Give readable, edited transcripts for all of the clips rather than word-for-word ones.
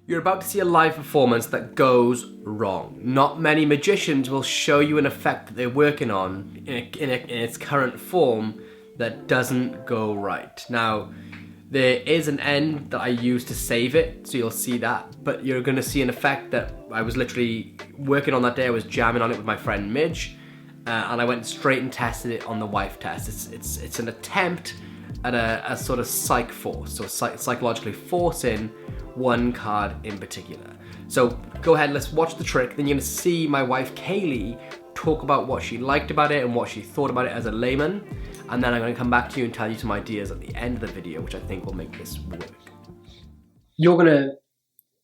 You're about to see a live performance that goes wrong. Not many magicians will show you an effect that they're working on in its current form that doesn't go right. Now, there is an end that I use to save it, so you'll see that, but you're going to see an effect that I was literally working on that day. I was jamming on it with my friend Midge, and I went straight and tested it on the wife test. It's an attempt at a sort of psych force, so psychologically forcing one card in particular. So go ahead, let's watch the trick. Then you're gonna see my wife Kayleigh talk about what she liked about it and what she thought about it as a layman. And then I'm gonna come back to you and tell you some ideas at the end of the video, which I think will make this work.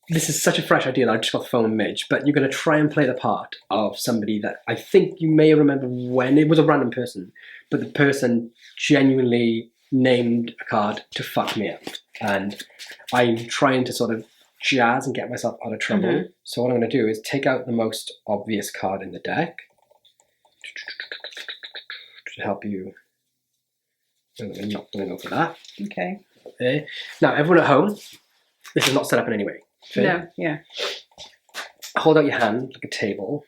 This is such a fresh idea that I just got the phone with Midge, but you're gonna try and play the part of somebody that I think you may remember when it was a random person, but the person genuinely named a card to fuck me up. And I'm trying to sort of jazz and get myself out of trouble. Mm-hmm. So what I'm going to do is take out the most obvious card in the deck to help you. I'm not going to go for that. Okay. Now, everyone at home, this is not set up in any way. Okay? No, yeah. Hold out your hand like a table.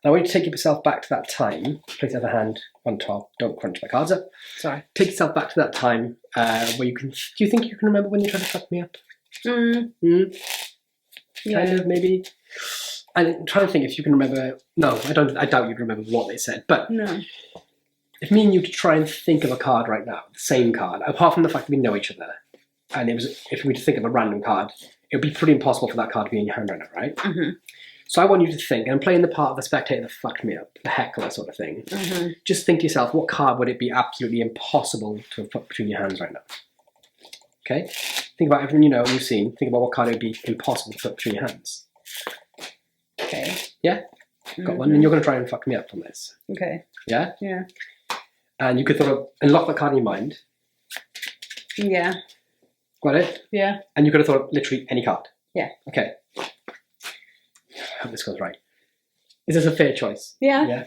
And I want you to take yourself back to that time. Place the other hand on top. Don't crunch my cards up. Sorry. Take yourself back to that time where you can. Do you think you can remember when you tried to fuck me up? Yeah. Kind of, maybe. I'm trying to think if you can remember. No, I don't. I doubt you'd remember what they said. But no. If me and you try and think of a card right now, the same card, apart from the fact that we know each other, and if we were to think of a random card, it would be pretty impossible for that card to be in your hand right now, right? Mm-hmm. So I want you to think, and I'm playing the part of the spectator that fucked me up, the heckler sort of thing. Mm-hmm. Just think to yourself, what card would it be absolutely impossible to have put between your hands right now? Okay? Think about everything you know and you've seen. Think about what card it would be impossible to put between your hands. Okay. Yeah? Got one, and you're going to try and fuck me up on this. Okay. Yeah? Yeah. And you could sort of unlock that card in your mind. Yeah. Got it? Yeah. And you could have thought of literally any card. Yeah. Okay. I hope this goes right. Is this a fair choice? Yeah. Yeah.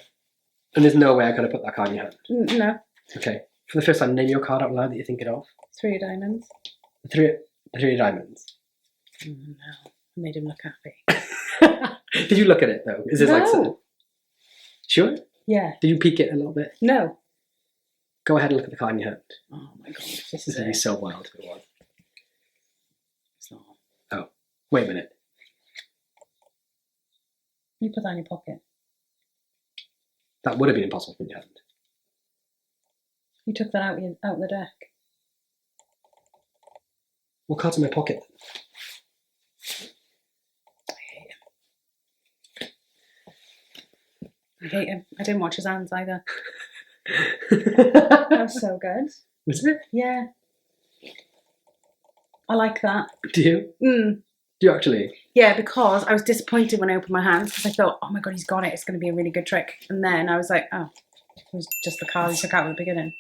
And there's no way I could have put that card in your hand. No. Okay. For the first time, name your card out loud that you're thinking of. 3 of diamonds. The three of diamonds. Oh, no. I made him look happy. Did you look at it though? Is this like so? Sure? Yeah. Did you peek it a little bit? No. Go ahead and look at the card in your hand. Oh my god. This is going to be so wild. It's not. Oh. Wait a minute. You put that in your pocket. That would have been impossible in your hand. You took that out of the deck. What card's in my pocket? I hate him. I didn't watch his hands either. That was so good. Was it? Yeah. I like that. Do you? Mm. Do you actually? Yeah, because I was disappointed when I opened my hands because I thought, oh my god, he's got it. It's going to be a really good trick. And then I was like, oh, it was just the card he took out at the beginning.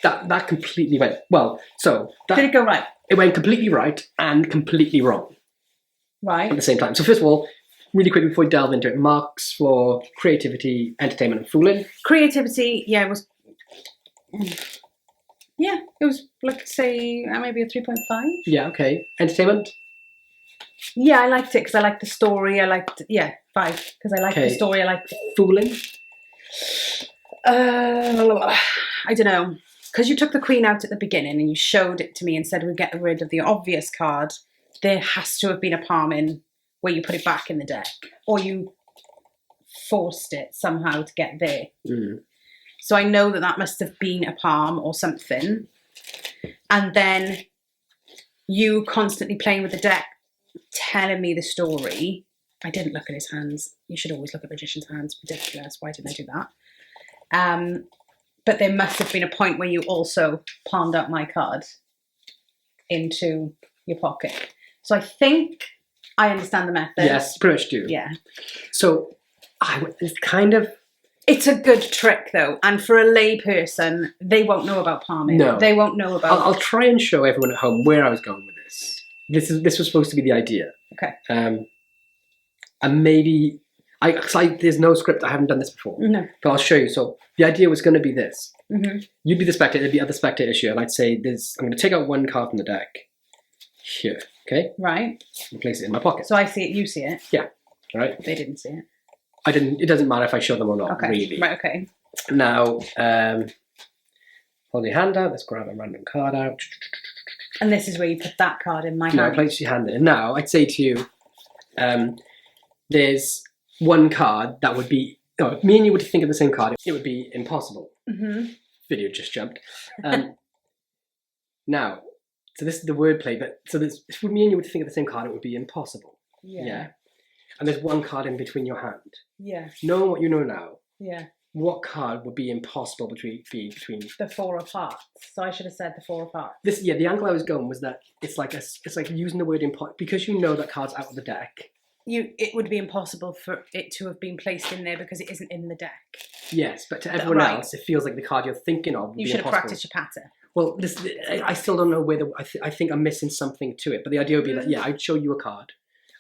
That completely went well. So that, did it go right? It went completely right and completely wrong. Right. At the same time. So first of all, really quickly before we delve into it, marks for creativity, entertainment, and fooling. Creativity, yeah, it was. Yeah, it was like say maybe a 3.5. Yeah. Okay. Entertainment. Yeah, I liked it because I liked the story. I liked 5 because I liked the story. I liked fooling. I don't know. Because you took the queen out at the beginning and you showed it to me and said we'd get rid of the obvious card, there has to have been a palm in where you put it back in the deck. Or you forced it somehow to get there. Mm. So I know that must have been a palm or something. And then you constantly playing with the deck, telling me the story. I didn't look at his hands. You should always look at magician's hands. Ridiculous. Why didn't I do that? But there must have been a point where you also palmed out my card into your pocket. So I think I understand the method. Yes, pretty much do. Yeah. So it's kind of... It's a good trick though. And for a lay person, they won't know about palming. No. They won't know about... I'll try and show everyone at home where I was going with this. This was supposed to be the idea. Okay. And maybe... there's no script. I haven't done this before. No. But I'll show you. So the idea was going to be this. Mm-hmm. You'd be the spectator, there'd be other spectators here, and I'd say I'm going to take out one card from the deck. here. Okay? Right. And place it in my pocket. So I see it, you see it. Yeah. Right? They didn't see it. I didn't. It doesn't matter if I show them or not, Okay. really. Right, okay. Now, hold your hand out. Let's grab a random card out. And this is where you put that card in my Now, hand. place your hand in. Now, I'd say to you, there's one card that would be... No, if me and you were to think of the same card, it would be impossible. Mm-hmm. Video just jumped. Now, so this is the wordplay, but so this, if me and you were to think of the same card, it would be impossible. Yeah. And there's one card in between your hand. Yeah. Knowing what you know now, Yeah. what card would be impossible between the 4 of hearts? So I should have said the 4 of hearts. this? Yeah, the angle I was going was that it's like using the word impossible because you know that card's out of the deck. It would be impossible for it to have been placed in there because it isn't in the deck. Yes, but to everyone else, it feels like the card you're thinking of would be You should have impossible. practiced your patter. Well, I still don't know whether I think I'm missing something to it. But the idea would be that I'd show you a card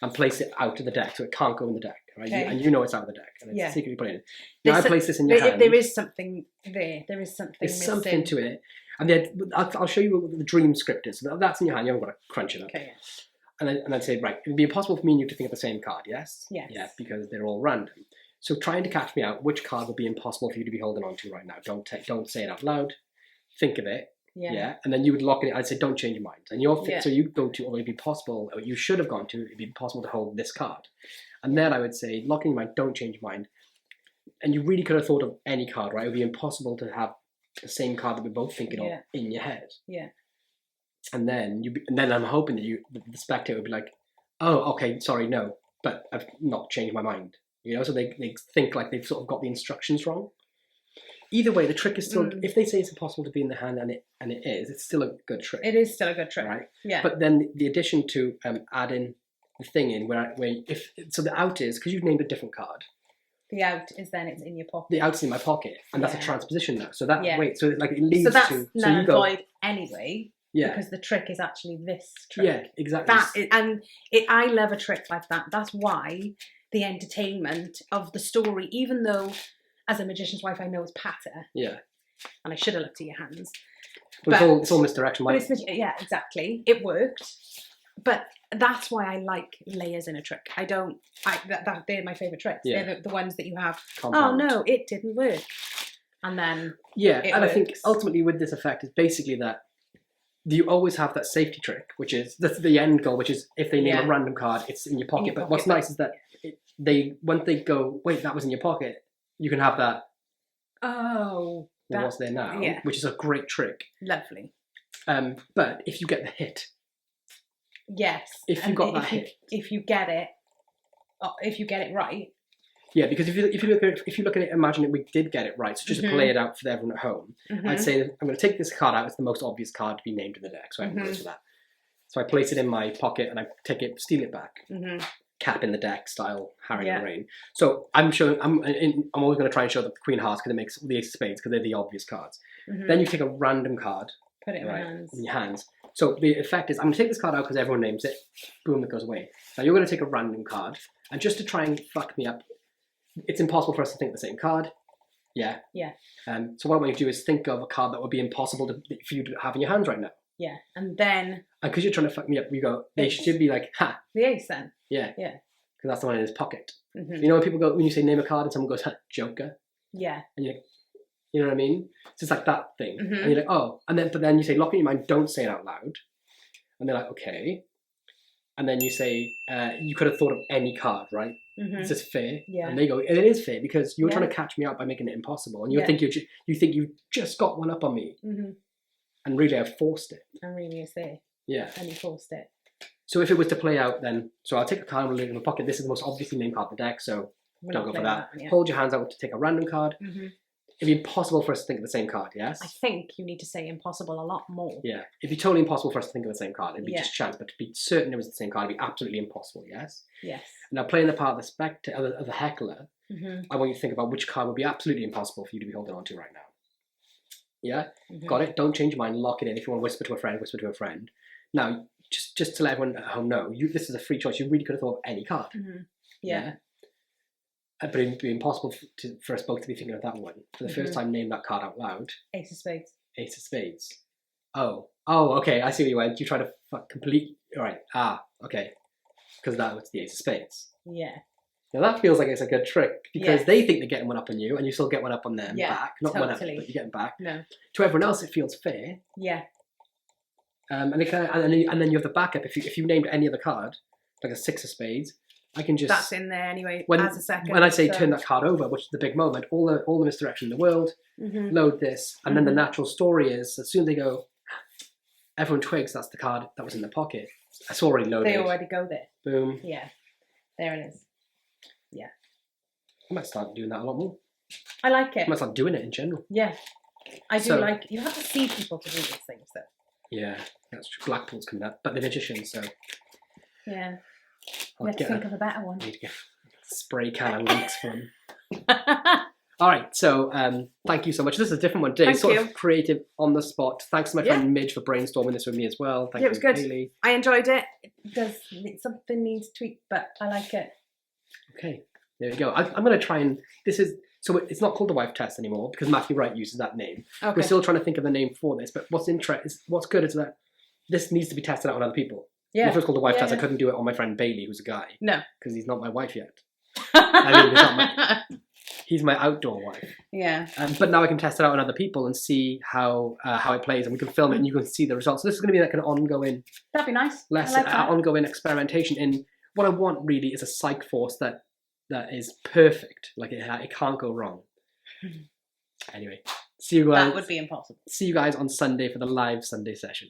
and place it out of the deck so it can't go in the deck, right? Okay. And you know it's out of the deck, and it's secretly put in. Now I place this in your hand. There is something there. There is something There's missing. something to it, and then I'll show you what the dream script is. So that's in your hand. You haven't got to crunch it up. Okay. And then say, right, it would be impossible for me and you to think of the same card, yes? Yes. Yeah, because they're all random. So trying to catch me out, which card would be impossible for you to be holding on to right now? Don't say it out loud. Think of it. Yeah. And then you would lock it. I'd say, don't change your mind. And so you go to, or it'd be possible, or you should have gone to, it'd be possible to hold this card. And then I would say, locking your mind, don't change your mind. And you really could have thought of any card, right? It would be impossible to have the same card that we're both thinking of in your head. Yeah. And then I'm hoping that the spectator would be like, oh, okay, sorry, no, but I've not changed my mind. You know, so they think like they've sort of got the instructions wrong. Either way, the trick is still, if they say it's impossible to be in the hand and it is, it's still a good trick. It is still a good trick. Right? Yeah. But then the addition to adding the thing in so the out is, because you've named a different card. The out is then it's in your pocket. The out's in my pocket, and that's a transposition now. So that so like it leads so that's to null and void anyway. Yeah. Because the trick is actually this trick. Yeah, exactly. I love a trick like that. That's why the entertainment of the story, even though as a magician's wife I know it's patter. Yeah. And I should have looked at your hands. But it's all misdirection. But yeah, exactly. It worked. But that's why I like layers in a trick. They're my favourite tricks. Yeah. They're the ones that you have. Compound. Oh no, it didn't work. And then I think ultimately with this effect is basically that you always have that safety trick, which is that's the end goal, which is if they name a random card, it's in your pocket. But what's nice is that once they go, wait, that was in your pocket, you can have that. Oh, what's there now? Yeah. Which is a great trick. Lovely. But if you get the hit. Yes. If you got that hit. If you get it right. Yeah, because if you look at it, imagine that we did get it right. So just to play it out for everyone at home, I'd say that I'm going to take this card out. It's the most obvious card to be named in the deck, so I haven't for that. So I place it in my pocket and I take it, steal it back, cap in the deck style, Harry and Rain. So I'm always going to try and show the Queen of Hearts because it makes the Ace of Spades because they're the obvious cards. Then you take a random card, put it in your hands. So the effect is I'm going to take this card out because everyone names it. Boom, it goes away. Now you're going to take a random card, and just to try and fuck me up. It's impossible for us to think the same card. Yeah. Yeah. So what I want you to do is think of a card that would be impossible for you to have in your hands right now. Yeah. And then... And because you're trying to fuck me up, you go, they should be like, ha. The ace then. Yeah. Yeah. Because that's the one in his pocket. You know when people go, when you say name a card and someone goes, ha, Joker? Yeah. And you're like, you know what I mean? So it's like that thing. And you're like, oh. But then you say, lock in your mind, don't say it out loud. And they're like, okay. And then you say, you could have thought of any card, right? Is this fair? Yeah. And they go, it is fair because you're trying to catch me out by making it impossible, and you think you just got one up on me, and really I've forced it. And really is there. Yeah. And you forced it. So if it was to play out, then I'll take a card and leave it in my pocket. This is the most obviously named card in the deck, so don't go for that. Hold your hands out to take a random card. It'd be impossible for us to think of the same card, yes? I think you need to say impossible a lot more. Yeah. It'd be totally impossible for us to think of the same card. It'd be just chance, but to be certain it was the same card, it'd be absolutely impossible, yes? Yes. Now, playing the part of the spectator, of the heckler, I want you to think about which card would be absolutely impossible for you to be holding on to right now. Yeah? Got it? Don't change your mind, lock it in. If you want to whisper to a friend, whisper to a friend. Now, just to let everyone at home know, this is a free choice. You really could have thought of any card. Yeah? But it'd be impossible for us both to be thinking of that one. For the first time, name that card out loud. Ace of Spades. Ace of Spades. Oh, okay. I see what you went. You try to complete All right. Okay. Because that was the ace of spades. Yeah. Now that feels like it's a good trick because they think they're getting one up on you and you still get one up on them back. Not one up, but you get them back. No. To everyone else, it feels fair. Yeah. And then you have the backup. If you named any other card, like a 6 of spades, I can just... That's in there anyway, as a second. When I say turn that card over, which is the big moment, all the misdirection in the world, load this, and then the natural story is, as soon as they go, everyone twigs that's the card that was in their pocket. It's already loaded. They already go there. Boom. Yeah. There it is. Yeah. I might start doing that a lot more. I like it. I might start doing it in general. Yeah. I do like it. You have to see people to do these things, though. Yeah, that's true. Blackpool's coming up, but the magician, so... Yeah. Let's think of a better one. Need to get spray can and leaks from. All right, so thank you so much. This is a different one today. Sort of creative on the spot. Thanks to my friend Midge for brainstorming this with me as well. Thank you, it was good. Kayleigh. I enjoyed it. Something needs tweaked, but I like it. Okay, there we go. I'm going to try and... So it's not called the wife test anymore because Matthew Wright uses that name. Okay. We're still trying to think of a name for this, but what's good is that this needs to be tested out on other people. Yeah. If it was called the wife test, I couldn't do it on my friend Bailey, who's a guy. No. Because he's not my wife yet. He's my outdoor wife. Yeah. But now I can test it out on other people and see how it plays, and we can film it and you can see the results. So this is going to be like an ongoing... That'd be nice. Ongoing experimentation in... What I want really is a Psyche Force that is perfect. Like it can't go wrong. Anyway, see you guys. That would be impossible. See you guys on Sunday for the live Sunday session.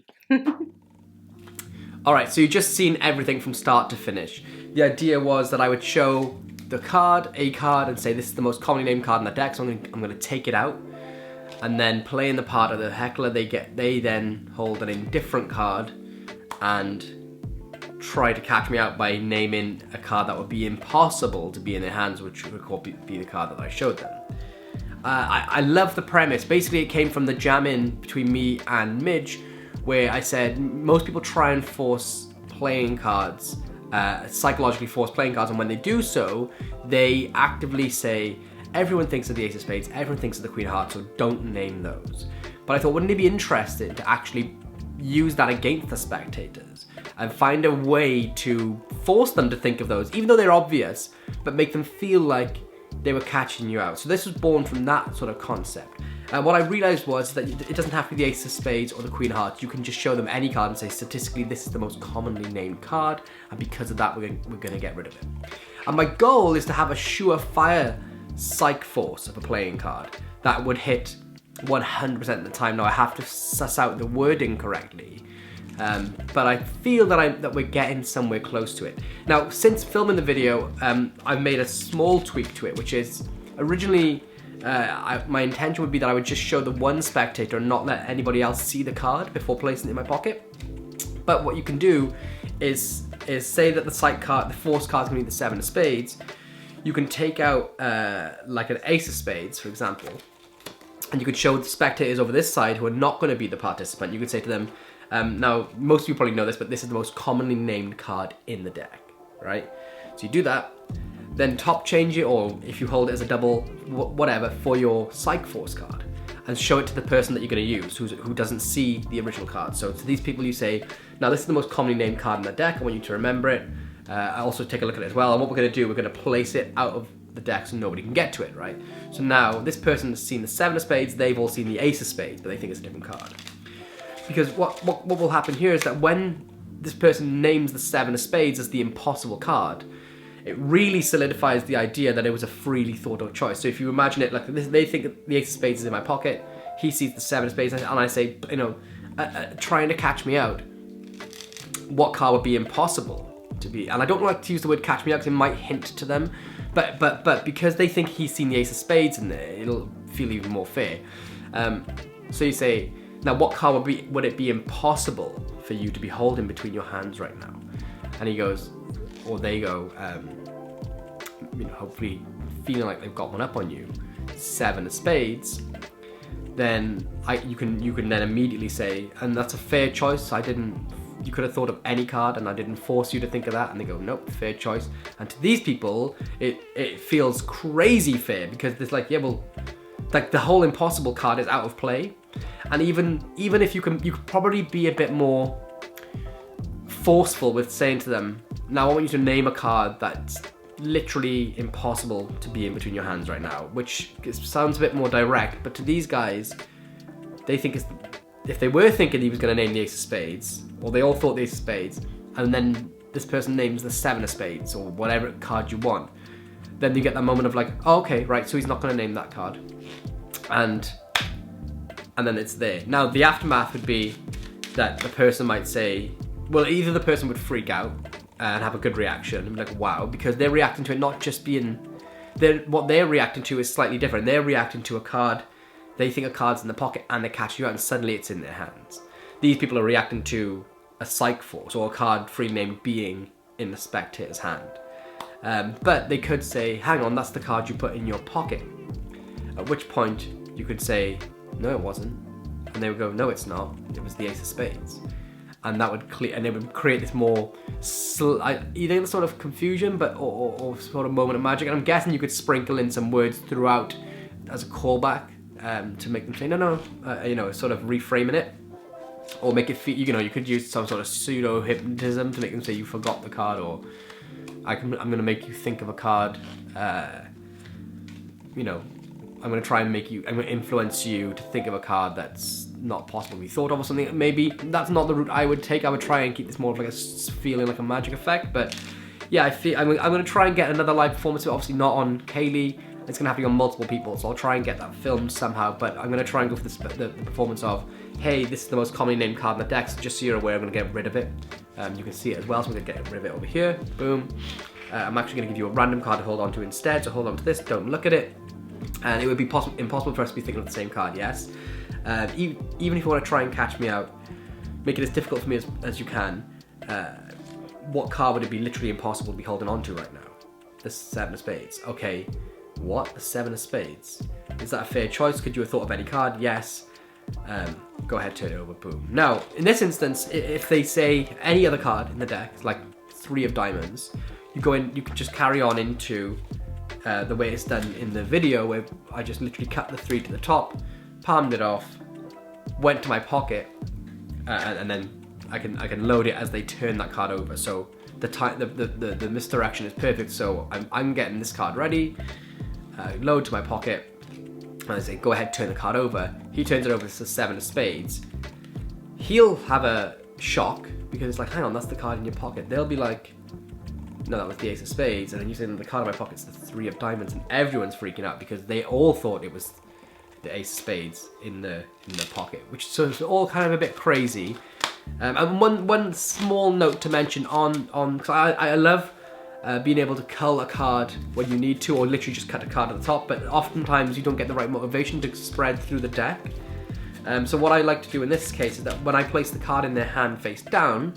All right, so you've just seen everything from start to finish. The idea was that I would show a card, and say this is the most commonly named card in the deck, so I'm going to take it out, and then playing the part of the heckler, they then hold an indifferent card and try to catch me out by naming a card that would be impossible to be in their hands, which would be the card that I showed them. I love the premise. Basically, it came from the jam-in between me and Midge, where I said most people try and force playing cards, psychologically force playing cards, and when they do so, they actively say, everyone thinks of the Ace of Spades, everyone thinks of the Queen of Hearts, so don't name those. But I thought, wouldn't it be interesting to actually use that against the spectators and find a way to force them to think of those, even though they're obvious, but make them feel like they were catching you out. So this was born from that sort of concept. What I realised was that it doesn't have to be the Ace of Spades or the Queen of Hearts. You can just show them any card and say, statistically, this is the most commonly named card, and because of that, we're going to get rid of it. And my goal is to have a surefire Psyche Force of a playing card that would hit 100% of the time. Now, I have to suss out the wording correctly, but I feel that we're getting somewhere close to it. Now, since filming the video, I've made a small tweak to it, which is originally... my intention would be that I would just show the one spectator and not let anybody else see the card before placing it in my pocket. But what you can do is say that the Psyche card, the Force card is going to be the 7 of Spades. You can take out like an Ace of Spades, for example, and you could show the spectators over this side who are not going to be the participant. You could say to them, now most of you probably know this, but this is the most commonly named card in the deck, right? So you do that. Then top change it, or if you hold it as a double, whatever, for your Psyche Force card, and show it to the person that you're going to use, who doesn't see the original card. So to these people you say, now this is the most commonly named card in the deck, I want you to remember it. I also take a look at it as well, and what we're going to do, we're going to place it out of the deck so nobody can get to it, right? So now this person has seen the 7 of Spades, they've all seen the Ace of Spades, but they think it's a different card. Because what will happen here is that when this person names the 7 of Spades as the impossible card, it really solidifies the idea that it was a freely thought out choice. So if you imagine it like this, they think that the Ace of Spades is in my pocket, he sees the 7 of Spades, and I say, trying to catch me out, what card would be impossible to be? And I don't like to use the word catch me out because it might hint to them, but because they think he's seen the Ace of Spades in there, it'll feel even more fair. So you say, now what card would it be impossible for you to be holding between your hands right now? And he goes, or they go, hopefully feeling like they've got one up on you, 7 of Spades, then you can then immediately say, and that's a fair choice. You could have thought of any card, and I didn't force you to think of that. And they go, nope, fair choice. And to these people, it feels crazy fair, because it's like, yeah, well, like the whole impossible card is out of play, and even if you could probably be a bit more forceful with saying to them, now I want you to name a card that's literally impossible to be in between your hands right now, which sounds a bit more direct, but to these guys, they think if they were thinking he was going to name the Ace of Spades, or they all thought the Ace of Spades, and then this person names the Seven of Spades, or whatever card you want, then you get that moment of like, oh, okay, right, so he's not going to name that card. And then it's there. Now, the aftermath would be that the person might say, well, either the person would freak out and have a good reaction and be like, wow, because they're reacting to it not just being... what they're reacting to is slightly different. They're reacting to a card, they think a card's in the pocket and they catch you out and suddenly it's in their hands. These people are reacting to a Psyche Force or a card free name being in the spectator's hand. But they could say, hang on, that's the card you put in your pocket. At which point you could say, no, it wasn't. And they would go, no, it's not. It was the Ace of Spades. And that would it would create this more either sort of confusion, but or sort of moment of magic. And I'm guessing you could sprinkle in some words throughout as a callback to make them say no, sort of reframing it, or make it feel. You could use some sort of pseudo hypnotism to make them say you forgot the card, or I'm going to make you think of a card. I'm going to try and I'm going to influence you to think of a card that's not possible to be thought of or something. Maybe that's not the route I would take. I would try and keep this more of like a feeling like a magic effect. But yeah, I'm going to try and get another live performance. Obviously not on Kayleigh. It's going to have to be on multiple people. So I'll try and get that filmed somehow. But I'm going to try and go for the performance of, hey, this is the most commonly named card in the deck. So just so you're aware, I'm going to get rid of it. You can see it as well. So I'm going to get rid of it over here. Boom. I'm actually going to give you a random card to hold on to instead. So hold on to this. Don't look at it. And it would be impossible for us to be thinking of the same card, yes. Even if you want to try and catch me out, make it as difficult for me as you can. What card would it be literally impossible to be holding on to right now? The Seven of Spades. Okay, what? The Seven of Spades? Is that a fair choice? Could you have thought of any card? Yes. Go ahead, turn it over, boom. Now, in this instance, if they say any other card in the deck, like Three of Diamonds, you could just carry on into the way it's done in the video, where I just literally cut the three to the top, palmed it off, went to my pocket, and then I can load it as they turn that card over. So the misdirection is perfect. So I'm getting this card ready, load to my pocket, and I say, go ahead, turn the card over. He turns it over, it's the Seven of Spades. He'll have a shock because it's like, hang on, that's the card in your pocket. They'll be like, no, that was the Ace of Spades. And then you say, the card in my pocket's the Three of Diamonds, and everyone's freaking out because they all thought it was the Ace of Spades in the pocket, which is all kind of a bit crazy. And one small note to mention on because I love being able to cull a card when you need to, or literally just cut a card at the top, but oftentimes you don't get the right motivation to spread through the deck. So what I like to do in this case is that when I place the card in their hand face down,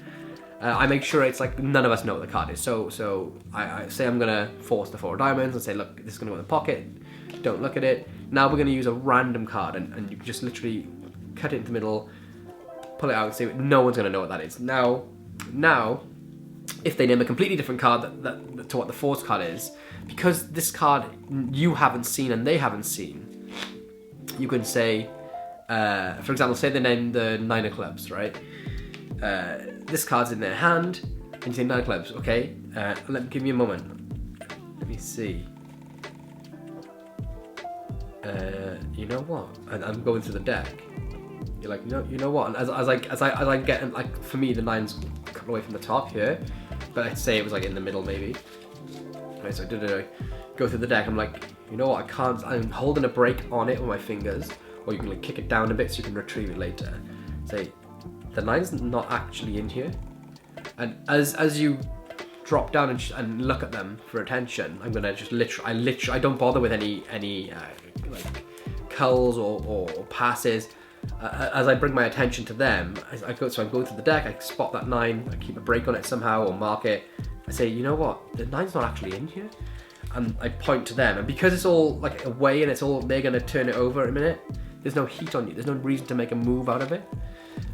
I make sure it's like none of us know what the card is. So I say I'm gonna force the Four of Diamonds and say, look, this is gonna go in the pocket. Don't look at it. Now we're gonna use a random card, and you can just literally cut it into the middle, pull it out, and say no one's gonna know what that is. Now, if they name a completely different card that to what the force card is, because this card you haven't seen and they haven't seen, you can say, for example, say they name the Nine of Clubs, right? This card's in their hand, and you say Nine of Clubs, okay? Give me a moment. Let me see. You know what? And I'm going through the deck. You're like, you know what? And as I get, like, for me, the nine's a couple away from the top here, but I'd say it was like in the middle maybe. Right, so I go through the deck. I'm like, you know what? I'm holding a break on it with my fingers, or you can like kick it down a bit so you can retrieve it later. Say, the nine's not actually in here, and as you drop down and look at them for attention, I'm gonna just I don't bother with any like culls or passes. As I bring my attention to them, I'm going through the deck, I spot that nine, I keep a break on it somehow or mark it. I say, you know what, the nine's not actually in here, and I point to them, and because it's all like away and they're gonna turn it over in a minute, there's no heat on you, there's no reason to make a move out of it.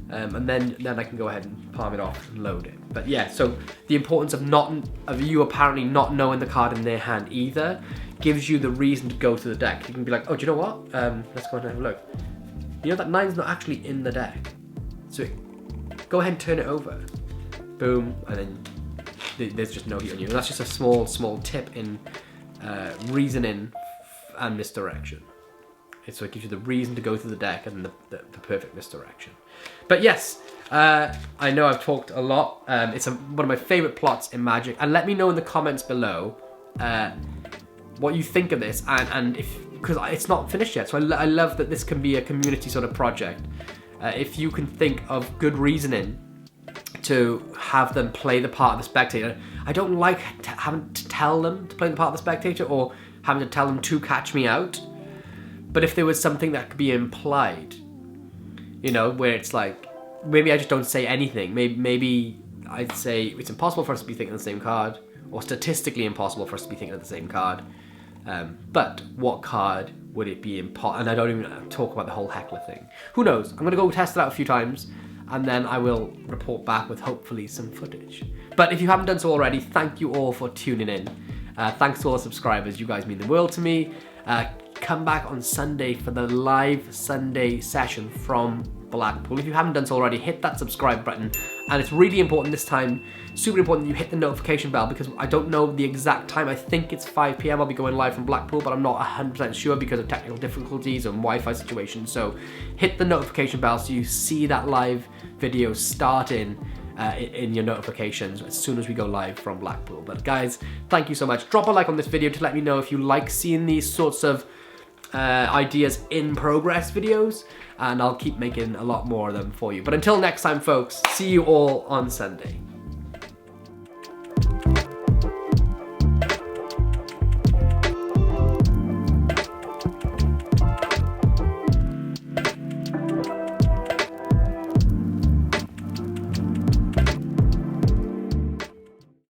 And then I can go ahead and palm it off and load it. But yeah, so the importance of you apparently not knowing the card in their hand either gives you the reason to go to the deck. You can be like, oh, do you know what? Let's go and have a look. You know that nine's not actually in the deck, so go ahead and turn it over. boom, and then there's just no heat on you. And that's just a small tip in reasoning and misdirection. So it gives you the reason to go through the deck and the perfect misdirection. But yes, I know I've talked a lot. It's one of my favourite plots in Magic. And let me know in the comments below what you think of this. And because it's not finished yet. So I love that this can be a community sort of project. If you can think of good reasoning to have them play the part of the spectator. I don't like having to tell them to play the part of the spectator or having to tell them to catch me out. But if there was something that could be implied, you know, where it's like, maybe I just don't say anything. Maybe I'd say it's impossible for us to be thinking of the same card, or statistically impossible for us to be thinking of the same card. But what card would it be impossible? And I don't even talk about the whole heckler thing. Who knows? I'm going to go test it out a few times, and then I will report back with hopefully some footage. But if you haven't done so already, thank you all for tuning in. Thanks to all the subscribers. You guys mean the world to me. Come back on Sunday for the live Sunday session from Blackpool. If you haven't done so already, hit that subscribe button. And it's really important this time, super important that you hit the notification bell, because I don't know the exact time. I think it's 5 PM. I'll be going live from Blackpool, but I'm not 100% sure because of technical difficulties and Wi-Fi situations. So hit the notification bell so you see that live video starting in your notifications as soon as we go live from Blackpool. But guys, thank you so much. Drop a like on this video to let me know if you like seeing these sorts of ideas in progress videos, and I'll keep making a lot more of them for you. But until next time, folks, see you all on Sunday.